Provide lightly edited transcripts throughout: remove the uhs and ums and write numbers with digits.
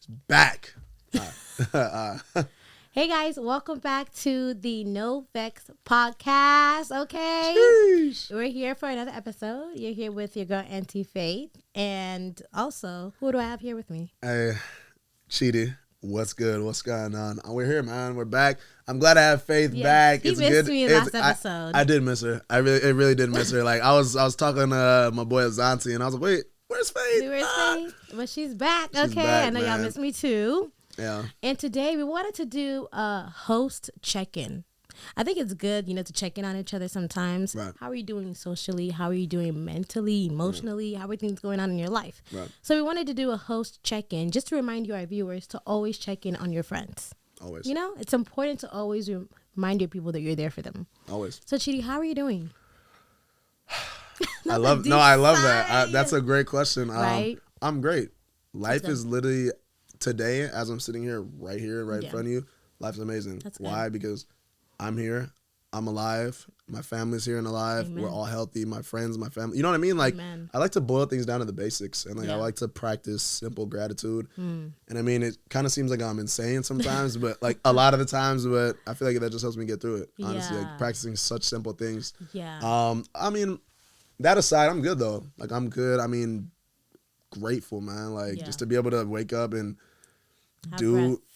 Back. Hey guys, welcome back to the NoVexPodcast. Okay, Sheesh. we're here for another episode. You're here with your girl Auntie Faith, and also, who do I have here with me? Hey, Chidi. What's good? What's going on? We're here, man. We're back. I'm glad I have Faith back. He missed me last episode. I did miss her. I really did miss her. Like I was talking to my boy Azanti, and I was like, wait, where's Faith? Faith? But she's back. She's Okay, back, I know y'all man. missed me too. Yeah. And today we wanted to do a host check-in. I think it's good, to check in on each other sometimes. Right. How are you doing socially? How are you doing mentally, emotionally? How are things going on in your life? Right. So we wanted to do a host check-in just to remind you, our viewers, to always check in on your friends. Always. It's important to always remind your people that you're there for them. Always. So, Chidi, how are you doing? I love that. That's a great question. Right? I'm great. Life is literally today, as I'm sitting here right in front of you. Life's amazing. That's Why? good. Because I'm here. I'm alive. My family's here and alive. Amen. We're all healthy. My friends, my family. You know what I mean? Like, Amen. I like to boil things down to the basics, and I Yeah. like to practice simple gratitude. And I mean, it kind of seems like I'm insane sometimes, but like a lot of the times, but I feel like that just helps me get through it. Honestly, Yeah. like practicing such simple things. Yeah. I mean, that aside, I'm good though. Like I'm good. I mean, grateful, man. Like just to be able to wake up and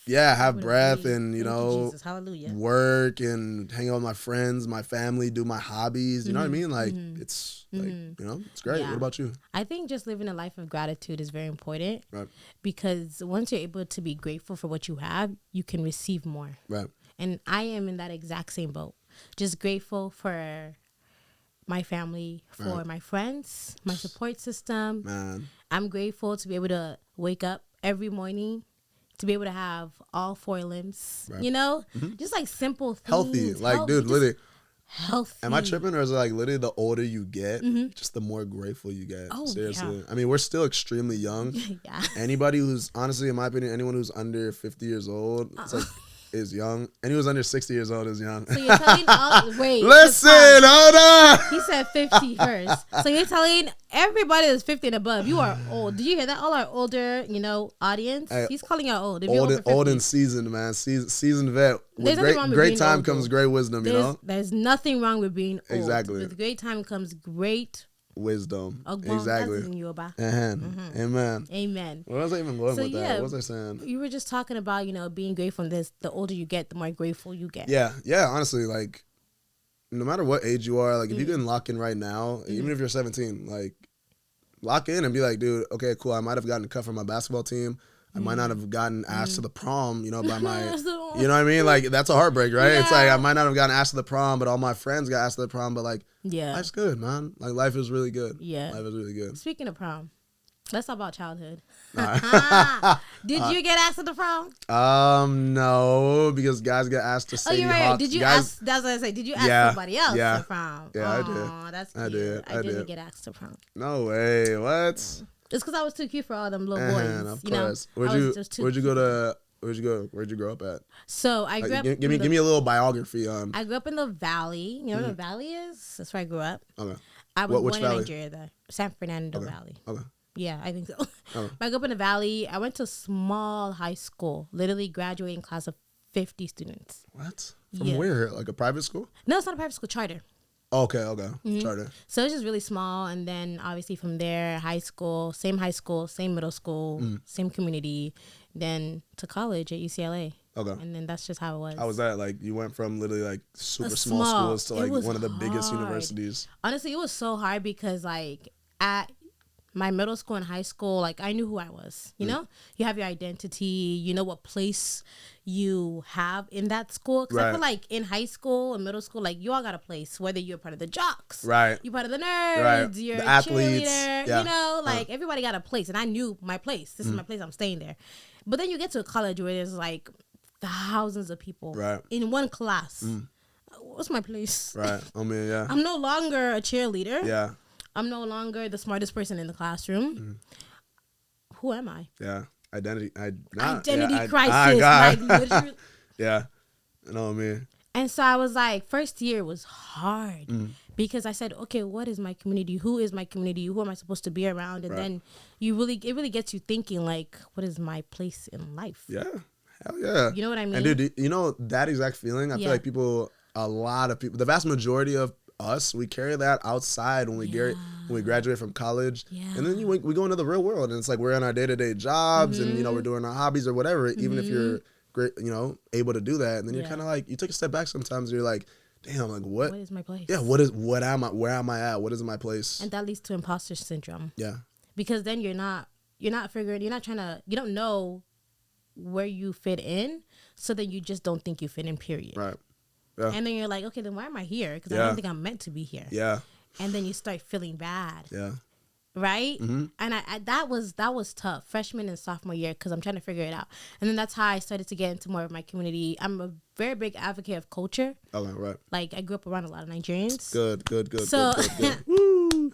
have breath and Thank you, Jesus. Hallelujah. work and hang out with my friends, my family, do my hobbies. You know what I mean? Like it's like it's great. Yeah. What about you? I think just living a life of gratitude is very important. Right. Because once you're able to be grateful for what you have, you can receive more. Right. And I am in that exact same boat. Just grateful for my family, for my friends, my support system. Man. I'm grateful to be able to wake up every morning, to be able to have all four limbs, just like simple things. Healthy. Like, dude, literally. Healthy. Am I tripping, or is it like literally the older you get, just the more grateful you get? Oh, seriously. yeah. I mean, we're still extremely young. Yeah. Anybody who's, honestly, in my opinion, anyone who's under 50 years old, it's like, is young. And he was under 60 years old is young. So you're telling wait. Listen, hold on. He said 50 first. So you're telling everybody that's 50 and above, you are old. Did you hear that? All our older, audience. Hey, He's calling you old. If you're over 50. Old and seasoned, man. Seasoned vet. There's With nothing wrong with great being time old, comes though. great wisdom, There's nothing wrong with being old. Exactly. With great time comes great wisdom. exactly. Amen. Amen. Where was I even going with that? Yeah, What was I saying? You were just talking about, being grateful. The older you get, the more grateful you get. Yeah. Honestly, like, no matter what age you are, like, if you can lock in right now, even if you're 17, like, lock in and be like, dude, okay, cool. I might have gotten cut from my basketball team. I might not have gotten asked to the prom, by my, you know what I mean? Like, that's a heartbreak, right? Yeah. It's like, I might not have gotten asked to the prom, but all my friends got asked to the prom, but like, Yeah. life's good, man. Like, life is really good. Yeah. Life is really good. Speaking of prom, let's talk about childhood. Right. Did you get asked to the prom? No, because guys get asked to say Oh, you're right. Did you ask? That's what I say. Did you ask somebody else to prom? Yeah, I did. Oh, that's cute. I did. I didn't get asked to prom. No way. What? It's because I was too cute for all them little boys. Of course. Where'd you grow up at? So I grew up. Give me a little biography on. I grew up in the Valley. You know where the Valley is? That's where I grew up. Okay. I was Which born in valley? Nigeria, the San Fernando Valley. Okay. Yeah, I think so. Okay. I grew up in the Valley. I went to a small high school, literally graduating class of 50 students. What? From where? Like a private school? No, it's not a private school, charter. Okay. Charter. So it's just really small, and then obviously from there, high school, same middle school, same community, then to college at UCLA. Okay. And then that's just how it was. How was that? Like, you went from literally like super small Small. schools to like It was one of the biggest hard. universities. Honestly, it was so hard because like at my middle school and high school, like I knew who I was, you know? You have your identity, you know what place you have in that school. Because I feel like in high school and middle school, like you all got a place, whether you're part of the jocks, Right. you're part of the nerds, Right. you're The a athletes. cheerleader, Yeah. like everybody got a place. And I knew my place. This is my place, I'm staying there. But then you get to a college where there's like thousands of people in one class. What's my place? Right. I mean, yeah. I'm no longer a cheerleader. Yeah. I'm no longer the smartest person in the classroom. Who am I? Yeah. Identity crisis. Like literally. Yeah. I know what I mean. And so I was like, first year was hard because I said, okay, what is my community? Who is my community? Who am I supposed to be around? And then it really gets you thinking, like, what is my place in life? Yeah. Hell yeah. You know what I mean? And dude, you know that exact feeling? I feel like a lot of people, the vast majority of us, we carry that outside when we graduate from college. Yeah. And then we go into the real world, and it's like we're in our day-to-day jobs and, you know, we're doing our hobbies or whatever, even if you're great, you know, able to do that. And then you're kind of like, you take a step back sometimes and you're like, damn, like what is my place? Yeah, where am I at? What is my place? And that leads to imposter syndrome. Yeah. Because then you don't know where you fit in, so then you just don't think you fit in, period. Right. Yeah. And then you're like, okay, then why am I here? Because I don't think I'm meant to be here. Yeah. And then you start feeling bad. Yeah. Right? Mm-hmm. And I that was tough, freshman and sophomore year, because I'm trying to figure it out. And then that's how I started to get into more of my community. I'm a very big advocate of culture. Okay, right. Like, I grew up around a lot of Nigerians. Good. So, good. Woo!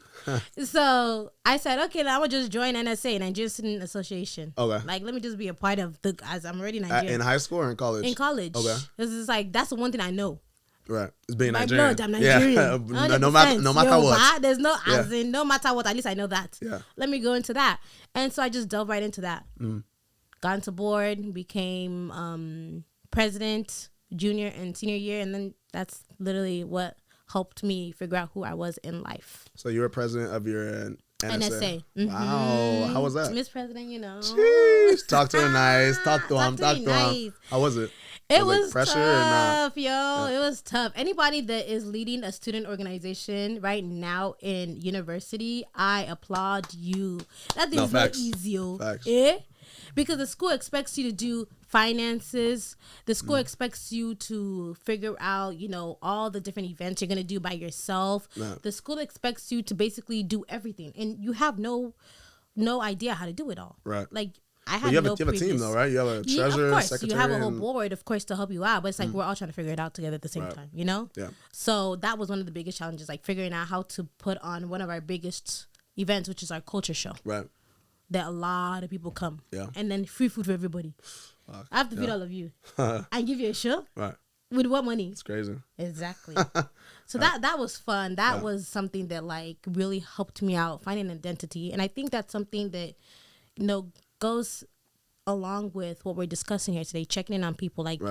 So I said, okay, now I'm gonna just join NSA, Nigerian Student Association. Okay. Like, let me just be a part of as I'm already Nigerian. In high school or in college? In college. Okay. Because it's like, that's the one thing I know. Right. It's being my Nigerian. Blood, I'm Nigerian. Yeah. no matter what. There's no, as in, no matter what, at least I know that. Yeah. Let me go into that. And so I just dove right into that. Got into board, became president, junior and senior year. And then that's literally what helped me figure out who I was in life. So you were president of your NSA. Mm-hmm. Wow. How was that? Miss President, you know. Jeez. Talk to her nice. Talk to him. How was it? It was like pressure tough, yo. Yeah. It was tough. Anybody that is leading a student organization right now in university, I applaud you. That thing's not easy, yo. Facts. Because the school expects you to do finances. The school expects you to figure out, you know, all the different events you're going to do by yourself. No. The school expects you to basically do everything. And you have no idea how to do it all. Right. Like, you have a team though, right? You have a treasurer, of course. Secretary. You have a whole board, of course, to help you out. But it's like we're all trying to figure it out together at the same time, you know? Yeah. So that was one of the biggest challenges, like figuring out how to put on one of our biggest events, which is our culture show. Right. That a lot of people come. Yeah. And then free food for everybody. I have to feed all of you. And give you a show. Right. With what money? It's crazy. Exactly. So that was fun. That was something that like really helped me out, finding an identity. And I think that's something that, you know, goes along with what we're discussing here today, checking in on people. Like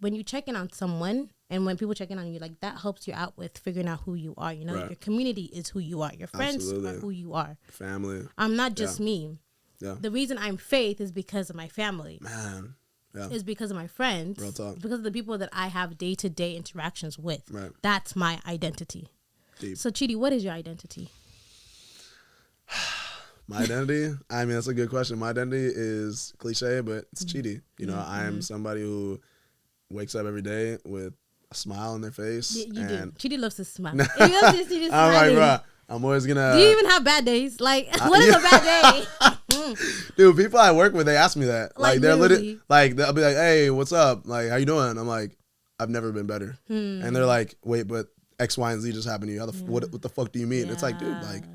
when you check in on someone and when people check in on you, like that helps you out with figuring out who you are. You know, your community is who you are. Your friends are who you are. Family. I'm not just me. Yeah. The reason I'm Faith is because of my family. Man. Yeah. Is because of my friends. Real talk. Because of the people that I have day-to-day interactions with. Right. That's my identity. Deep. So Chidi, what is your identity? My identity? I mean, that's a good question. My identity is cliche, but it's Chidi. You know, I am somebody who wakes up every day with a smile on their face. You do. Chidi loves to smile. He loves to see you smiling. I'm like, bro, I'm always gonna... Do you even have bad days? Like, what is a bad day? Dude, people I work with, they ask me that. Like they're literally... Like, they'll be like, hey, what's up? Like, how you doing? I'm like, I've never been better. And they're like, wait, but X, Y, and Z just happened to you. What the fuck do you mean? It's like, dude, like...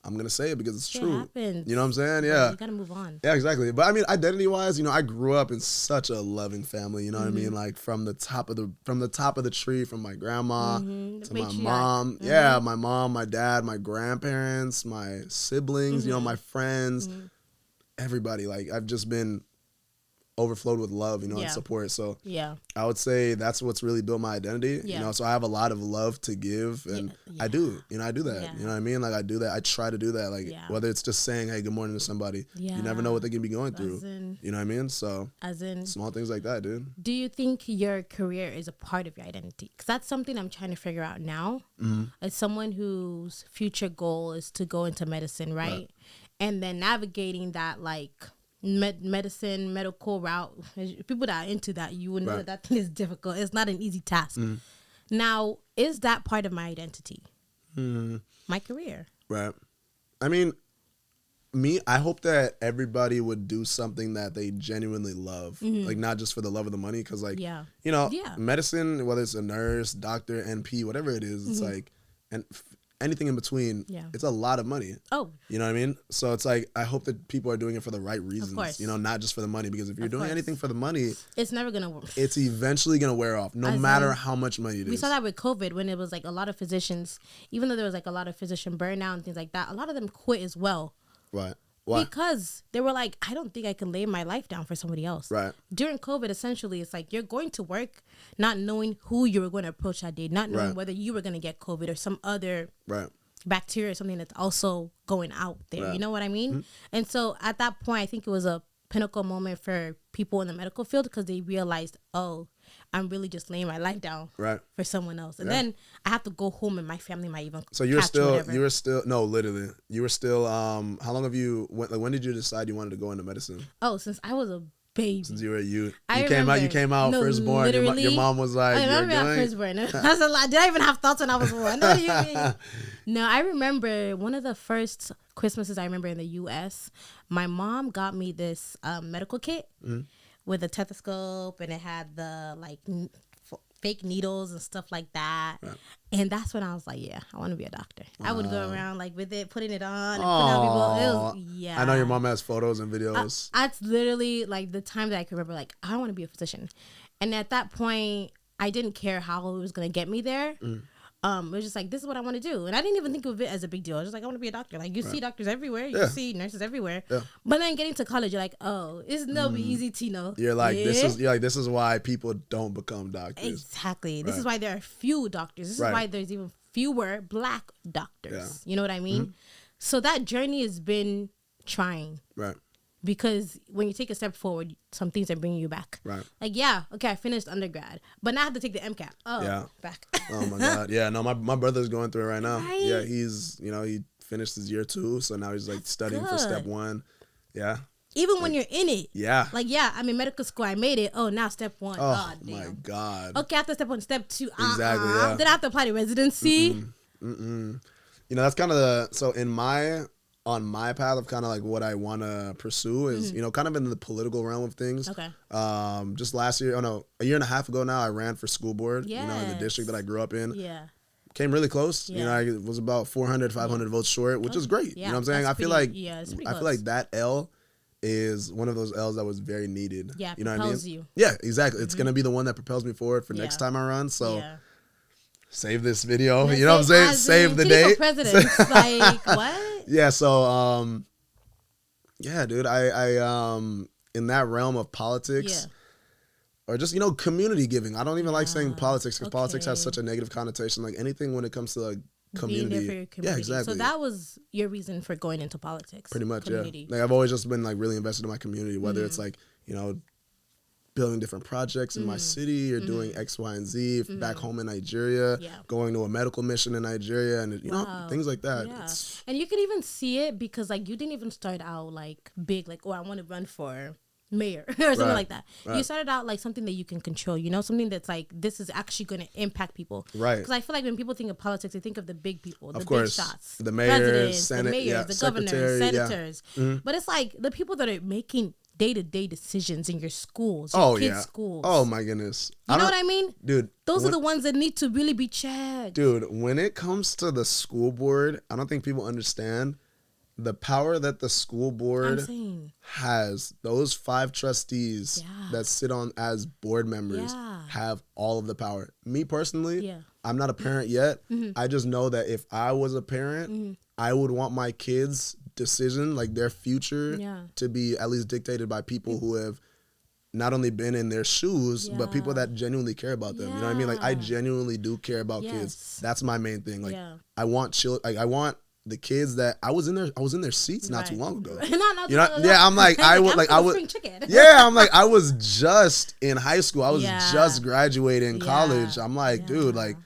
I'm going to say it because it's true. Happens. You know what I'm saying? Yeah. You got to move on. Yeah, exactly. But I mean, identity-wise, you know, I grew up in such a loving family, you know what I mean? Like from the top of the tree, from my grandma to my mom. Yeah, my mom, my dad, my grandparents, my siblings, you know, my friends, everybody. Like I've just been overflowed with love, you know, and support. So I would say that's what's really built my identity, you know, so I have a lot of love to give and I do that, you know what I mean? Like I do that. I try to do that. Like whether it's just saying, hey, good morning to somebody, you never know what they can be going through, you know what I mean? So small things like that, dude. Do you think your career is a part of your identity? Because that's something I'm trying to figure out now. As someone whose future goal is to go into medicine, right? And then navigating that, like, medicine, medical route, people that are into that, you would know that thing is difficult. It's not an easy task. Now, is that part of my identity? My career. Right. I mean, I hope that everybody would do something that they genuinely love. Like, not just for the love of the money. Because, like, you know, medicine, whether it's a nurse, doctor, NP, whatever it is, it's like, and anything in between, it's a lot of money. Oh. You know what I mean? So it's like, I hope that people are doing it for the right reasons. Of course. You know, not just for the money. Because if you're doing anything for the money, it's never going to work. It's eventually going to wear off, no matter how much money it is. We saw that with COVID when it was like a lot of physicians, even though there was like a lot of physician burnout and things like that, a lot of them quit as well. Right. Why? Because they were like, I don't think I can lay my life down for somebody else. Right. During COVID, essentially, it's like you're going to work not knowing who you were going to approach that day, not knowing whether you were going to get COVID or some other bacteria or something that's also going out there. Right. You know what I mean? And so at that point, I think it was a pinnacle moment for people in the medical field because they realized, oh, I'm really just laying my life down for someone else. And then I have to go home and my family might even So you were still, no, literally. You were still, how long have you, when did you decide you wanted to go into medicine? Oh, since I was a baby. Since you were a youth. You came out firstborn. Your mom was like, I remember firstborn. That's a lot. Did I even have thoughts when I was born? What do you mean? No, I remember one of the first Christmases I remember in the U.S., my mom got me this medical kit. With a stethoscope, and it had the like fake needles and stuff like that. Right. And that's when I was like, yeah, I want to be a doctor. I would go around like with it, putting it on, and putting out people. I know your mom has photos and videos. That's literally like the time that I can remember, like, I want to be a physician. And at that point, I didn't care how it was going to get me there. It was just like, this is what I want to do. And I didn't even think of it as a big deal. I was just like, I want to be a doctor. Like, you see doctors everywhere. You see nurses everywhere. Yeah. But then getting to college, you're like, oh, it's no easy to know. You're like, this is why people don't become doctors. Exactly. Right. This is why there are few doctors. This is why there's even fewer Black doctors. Yeah. You know what I mean? So that journey has been trying. Right. Because when you take a step forward, some things are bringing you back. Right. Like, I finished undergrad, but now I have to take the MCAT. Back. Oh, my God. Yeah, no, my brother's going through it right now. Right? Yeah, he's, he finished his year 2, so now he's, like, studying for step 1. Yeah. Even when you're in it. Yeah. Like, I'm in medical school. I made it. Oh, now step 1. Oh, my God. Okay, after step 1, step 2. Exactly, yeah. Then I have to apply to residency. That's kind of so on my path of kind of like what I want to pursue is, kind of in the political realm of things. Okay. Just last year, a year and a half ago now, I ran for school board, in the district that I grew up in. Yeah. Came really close. Yeah. I was about 400, 500 votes short, which is great. Yeah, you know what I'm saying? I feel like that L is one of those L's that was very needed. Yeah, you know what I mean? You. Yeah, exactly. It's going to be the one that propels me forward for next time I run. So save this video. You know what I'm saying? Save the date. Presidents. Like, what? Yeah, so dude, I in that realm of politics or just community giving. I don't even like saying politics because politics has such a negative connotation. Like anything when it comes to like community. Being there for your community. Yeah, exactly. So that was your reason for going into politics. Pretty much, community. Like I've always just been like really invested in my community, whether it's like, building different projects in my city or doing X, Y, and Z back home in Nigeria, going to a medical mission in Nigeria and, things like that. Yeah. And you can even see it because, like, you didn't even start out, like, big, like, I want to run for mayor or something like that. Right. You started out, like, something that you can control, something that's, like, this is actually going to impact people. Right. Because I feel like when people think of politics, they think of the big people, the big shots. The mayors, Senate, the governors, senators. But it's, like, the people that are making day-to-day decisions in your schools, your kids' schools. Oh, my goodness. You know what I mean? Dude. Those are the ones that need to really be checked. Dude, when it comes to the school board, I don't think people understand the power that the school board has. Those 5 trustees that sit on as board members have all of the power. Me personally, I'm not a parent yet. I just know that if I was a parent, I would want my kids' decision, like their future, to be at least dictated by people who have not only been in their shoes, but people that genuinely care about them. You know what I mean? Like I genuinely do care about kids. That's my main thing. Like I want I want the kids that I was in their seats not too long ago. I'm like I was just in high school. I was just graduating college. I'm like, dude, like,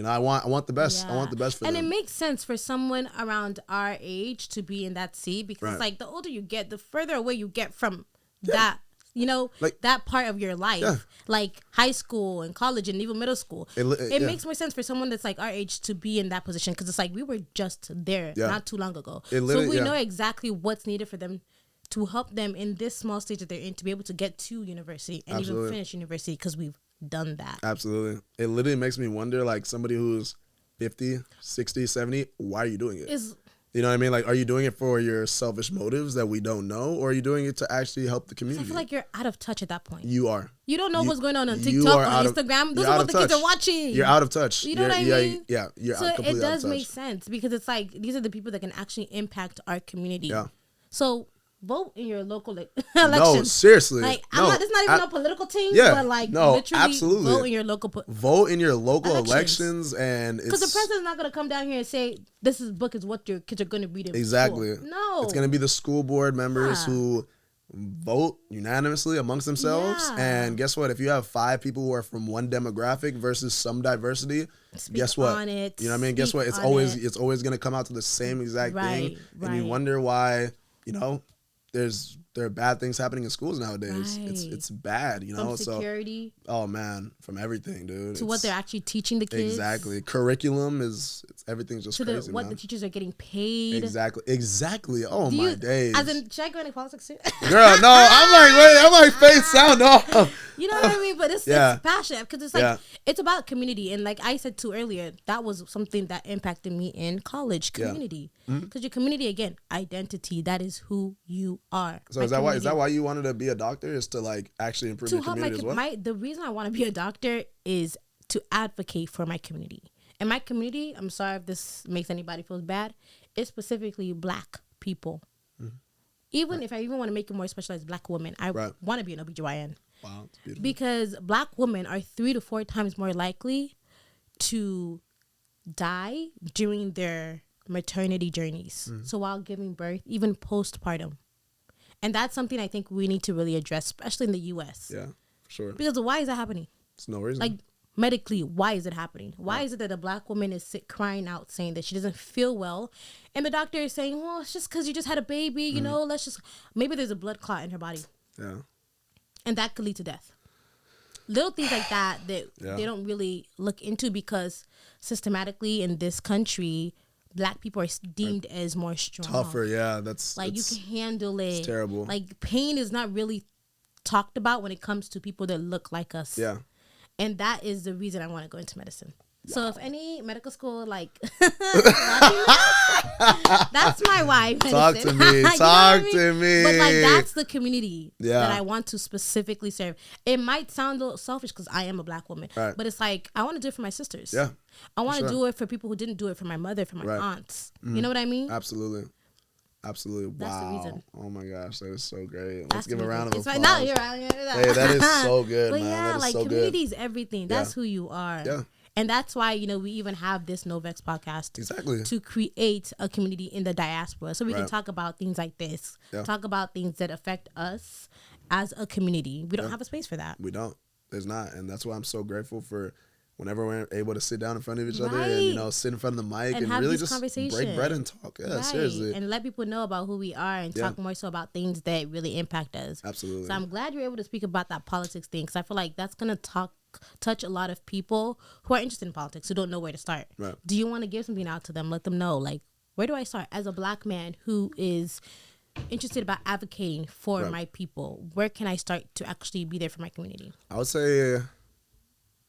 I want the best. I want the best for them. And it makes sense for someone around our age to be in that seat because like the older you get, the further away you get from that. Like, that part of your life, like high school and college and even middle school. It makes more sense for someone that's like our age to be in that position because it's like we were just there not too long ago. So we know exactly what's needed for them to help them in this small stage that they're in to be able to get to university and even finish university because we've done that. Absolutely. It literally makes me wonder, like somebody who's 50, 60, 70, why are you doing it? Is You know what I mean? Like, are you doing it for your selfish motives that we don't know, or are you doing it to actually help the community? I feel like you're out of touch at that point. You are. You don't know what's going on you TikTok, are on Instagram. Those are what the kids are watching. You're out of touch. You know what I mean? Yeah, you're so completely it out of does touch. make sense because it's like these are the people that can actually impact our community. Yeah. So vote in your local election. No, seriously. Like, no, it's not even a political thing. Yeah, but like, no, literally absolutely. vote in your local. Vote in your local elections, and because the president's not gonna come down here and say this book is what your kids are gonna read in exactly. school. No, it's gonna be the school board members who vote unanimously amongst themselves. And guess what? If you have 5 people who are from one demographic versus some diversity, guess what? You know what I mean? Guess what? It's always gonna come out to the same exact thing, and you wonder why. You know, there are bad things happening in schools nowadays. It's bad, you know. From security. So, oh man, from everything, dude. To what they're actually teaching the kids. Exactly. Curriculum everything's just crazy. To what the teachers are getting paid. Exactly. Oh my days. As in, should I go into politics too? Girl, no. I'm like face sound off. You know what I mean? But it's passionate because it's like it's about community, and like I said too earlier, that was something that impacted me in college. Community, because your community again, identity. That is who you are. So is that why you wanted to be a doctor? Is to like actually improve your community as well? The reason I want to be a doctor is to advocate for my community. And my community, I'm sorry if this makes anybody feel bad, is specifically Black people. Even if I want to make it more specialized, Black women, I want to be an OBGYN. Wow, that's beautiful. Because Black women are 3 to 4 times more likely to die during their maternity journeys. So while giving birth, even postpartum. And that's something I think we need to really address, especially in the U.S. Yeah, for sure. Because why is that happening? It's no reason. Like, medically, why is it happening? Why is it that a Black woman is sick, crying out, saying that she doesn't feel well, and the doctor is saying, well, it's just because you just had a baby, you know, maybe there's a blood clot in her body. Yeah. And that could lead to death. Little things like that they don't really look into because systematically in this country, Black people are deemed as more strong. Tougher, yeah. That's you can handle it. It's terrible. Like, pain is not really talked about when it comes to people that look like us. Yeah. And that is the reason I want to go into medicine. So if any medical school, like, that's my why. Medicine. Talk to me. Talk to me. But, like, that's the community that I want to specifically serve. It might sound a little selfish because I am a Black woman. Right. But it's like, I want to do it for my sisters. Yeah. I want to do it for people who didn't do it, for my mother, for my aunts. You know what I mean? Absolutely. Absolutely. That's wow. the reason. Oh my gosh, that is so great. Let's give a round of applause. Right. No, you're right. Hey, that is so good, but man. Yeah, that is like, so community is everything. That's who you are. Yeah. And that's why, you know, we even have this NoVex podcast. Exactly. To create a community in the diaspora. So we can talk about things like this. Yeah. Talk about things that affect us as a community. We don't have a space for that. We don't. There's not. And that's why I'm so grateful for whenever we're able to sit down in front of each other and, you know, sit in front of the mic and really just break bread and talk. Yeah, seriously. And let people know about who we are and talk more so about things that really impact us. Absolutely. So I'm glad you're able to speak about that politics thing because I feel like that's going to touch a lot of people who are interested in politics who don't know where to start. Right. Do you want to give something out to them? Let them know, like, where do I start as a Black man who is interested about advocating for my people? Where can I start to actually be there for my community? I would say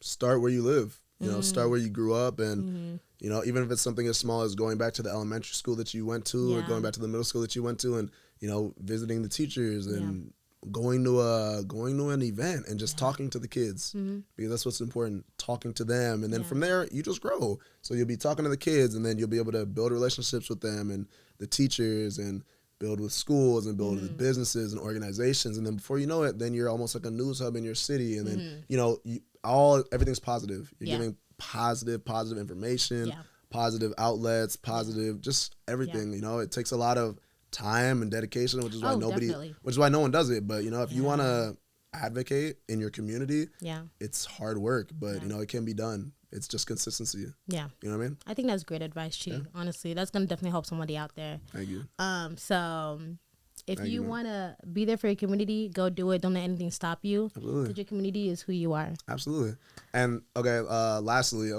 start where you live. You know, start where you grew up, and you know, even if it's something as small as going back to the elementary school that you went to, or going back to the middle school that you went to, and you know, visiting the teachers and going to an event and just talking to the kids, because that's what's important. Talking to them, and then from there you just grow. So you'll be talking to the kids, and then you'll be able to build relationships with them and the teachers, and build with schools and build with businesses and organizations, and then before you know it, then you're almost like a news hub in your city, and then you know everything's positive. You're giving positive information, positive outlets, positive just everything. You know, it takes a lot of time and dedication, which is why no one does it. But you know, if you want to advocate in your community, it's hard work, but you know, it can be done. It's just consistency. Yeah. You know what I mean? I think that's great advice, Chidi. Honestly, that's going to definitely help somebody out there. Thank you. So if you want to be there for your community, go do it. Don't let anything stop you. Absolutely. Because your community is who you are. Absolutely. And lastly,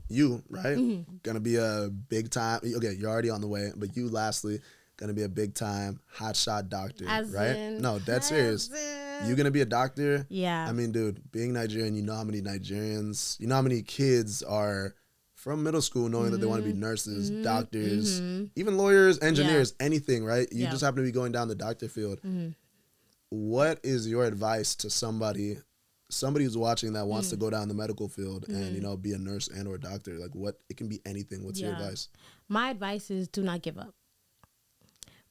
you, right? Gonna be a big time. Okay, you're already on the way, but you lastly gonna be a big time hotshot doctor, right? No, dead serious. You're gonna be a doctor. Yeah. I mean, dude, being Nigerian, you know how many Nigerians, you know how many kids are from middle school knowing that they want to be nurses, doctors, even lawyers, engineers, anything, right? You just happen to be going down the doctor field. What is your advice to somebody who's watching that wants to go down the medical field and, you know, be a nurse and or a doctor? Like, it can be anything. What's your advice? My advice is do not give up.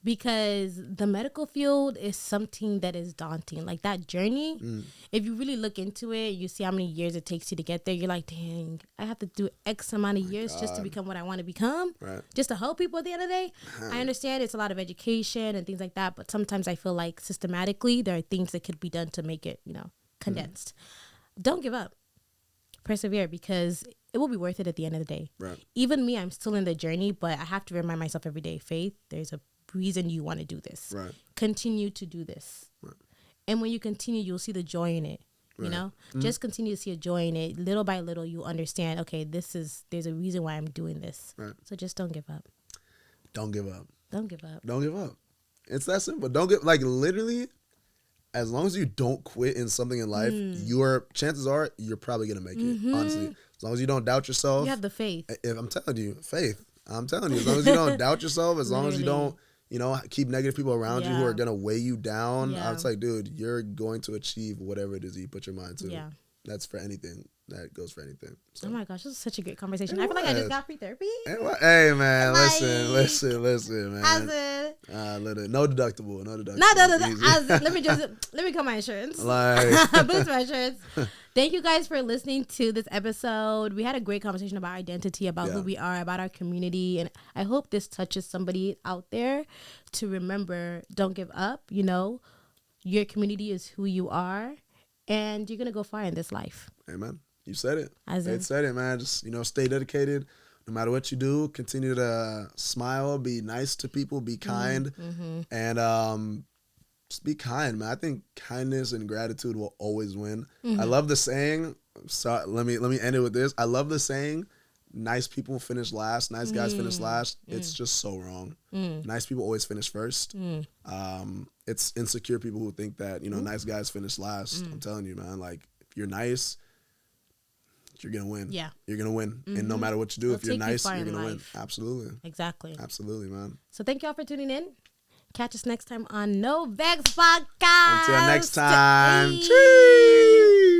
Because the medical field is something that is daunting. Like that journey, if you really look into it, you see how many years it takes you to get there. You're like, dang, I have to do X amount of years just to become what I want to become. Right. Just to help people at the end of the day. I understand it's a lot of education and things like that. But sometimes I feel like systematically there are things that could be done to make it, you know, condensed. Don't give up. Persevere, because it will be worth it at the end of the day. Right. Even me, I'm still in the journey, but I have to remind myself every day, Faith, there's a reason you want to do this. Right. Continue to do this. Right. And when you continue, you'll see the joy in it. You know? Just continue to see a joy in it. Little by little, you'll understand, okay, there's a reason why I'm doing this. Right. So just don't give up. Don't give up. Don't give up. Don't give up. It's that simple. Don't give, like, literally, as long as you don't quit in something in life, your chances are you're probably going to make it, honestly. As long as you don't doubt yourself. You have the faith. If I'm telling you, faith. I'm telling you, as long as you don't doubt yourself, as long as you don't, you know, keep negative people around you who are going to weigh you down. I was like, dude, you're going to achieve whatever it is that you put your mind to. Yeah. That's for anything. That goes for anything. So. Oh my gosh, this is such a great conversation. I feel like I just got free therapy. Hey man, listen, man. No deductible. Let me cut my insurance. Like, boost my insurance. Thank you guys for listening to this episode. We had a great conversation about identity, about who we are, about our community. And I hope this touches somebody out there to remember, don't give up. You know, your community is who you are. And you're going to go far in this life. Amen. You said it. It said it, man. Just, you know, stay dedicated. No matter what you do, continue to smile, be nice to people, be kind. And just be kind, man. I think kindness and gratitude will always win. I love the saying. So let me end it with this. I love the saying, nice people finish last, nice guys finish last. It's just so wrong. Nice people always finish first. It's insecure people who think that, you know, nice guys finish last. I'm telling you, man, like, if you're nice, you're going to win. Yeah. You're going to win. And no matter what you do, if you're nice, you're going to win. Absolutely. Exactly. Absolutely, man. So thank y'all for tuning in. Catch us next time on NoVexPodcast. Until next time. Cheese.